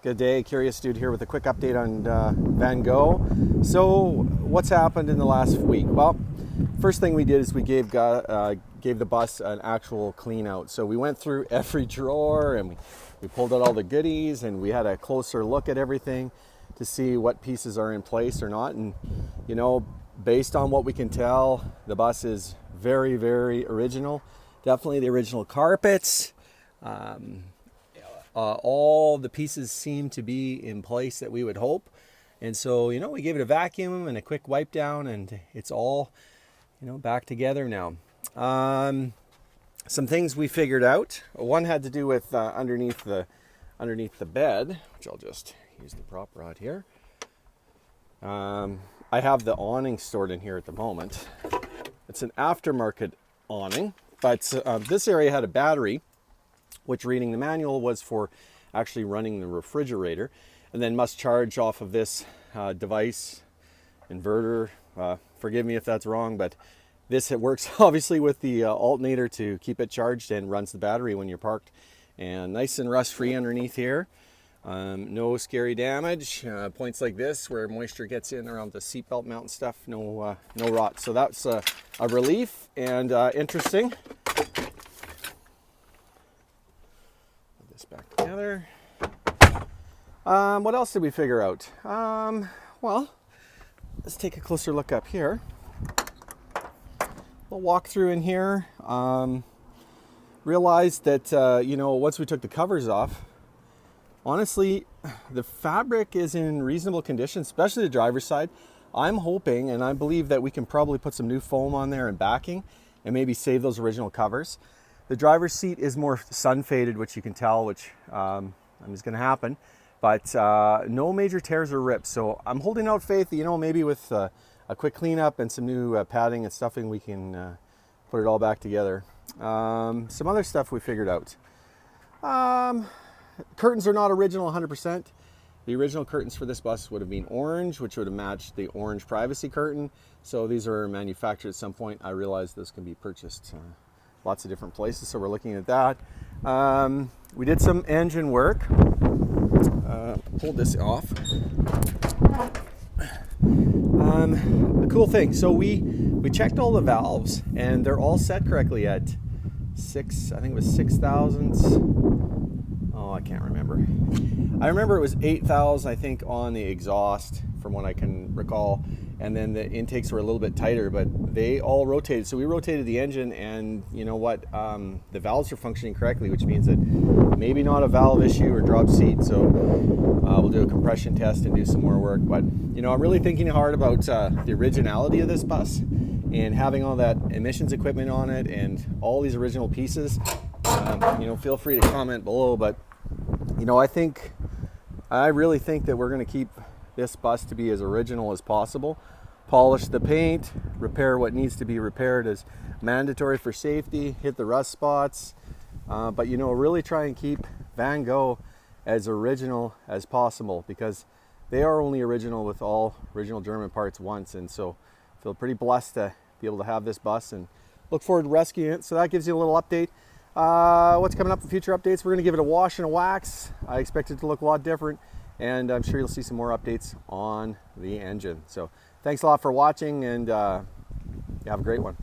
Good day, Curious Dude here with a quick update on Vango. So what's happened in the last week? Well, first thing we did is we gave the bus an actual clean out. So we went through every drawer and we pulled out all the goodies and we had a closer look at everything to see what pieces are in place or not. And you know, based on what we can tell, the bus is very, very original. Definitely the original carpets. All the pieces seem to be in place that we would hope. And so, you know, we gave it a vacuum and a quick wipe down and it's all, you know, back together now. Some things we figured out. One had to do with underneath the bed, which I'll just use the prop rod here. I have the awning stored in here at the moment. It's an aftermarket awning, but this area had a battery, which reading the manual was for actually running the refrigerator, and then must charge off of this device, inverter. Forgive me if that's wrong, but this, it works obviously with the alternator to keep it charged and runs the battery when you're parked. And nice and rust-free underneath here. No scary damage. Points like this where moisture gets in around the seatbelt mount and stuff, no rot. So that's a relief and interesting. Back together. What else did we figure out? Well, let's take a closer look up here. We'll walk through in here. Realized that you know, once we took the covers off, honestly, the fabric is in reasonable condition, especially the driver's side. I'm hoping and I believe that we can probably put some new foam on there and backing and maybe save those original covers. The driver's seat is more sun faded, which you can tell, which is going to happen, but no major tears or rips. So I'm holding out faith that, you know, maybe with a quick cleanup and some new padding and stuffing, we can put it all back together. Some other stuff we figured out. Curtains are not original 100%. The original curtains for this bus would have been orange, which would have matched the orange privacy curtain. So these are manufactured at some point. I realized this can be purchased lots of different places, so we're looking at that. We did some engine work. Pulled this off. The cool thing, so we checked all the valves and they're all set correctly at I think it was 6,000. Oh, I can't remember. I remember it was 8,000, I think, on the exhaust from what I can recall. And then the intakes were a little bit tighter, but they all rotated. So we rotated the engine and you know what, the valves are functioning correctly, which means that maybe not a valve issue or drop seat. So we'll do a compression test and do some more work. But you know, I'm really thinking hard about the originality of this bus and having all that emissions equipment on it and all these original pieces. You know, feel free to comment below, but you know, I really think that we're going to keep this bus to be as original as possible. Polish the paint, repair what needs to be repaired as mandatory for safety, hit the rust spots, but you know, really try and keep Vango as original as possible, because they are only original with all original German parts once. And so I feel pretty blessed to be able to have this bus and look forward to rescuing it. So that gives you a little update. What's coming up in future updates? We're going to give it a wash and a wax. I expect it to look a lot different, and I'm sure you'll see some more updates on the engine. So thanks a lot for watching, and you have a great one.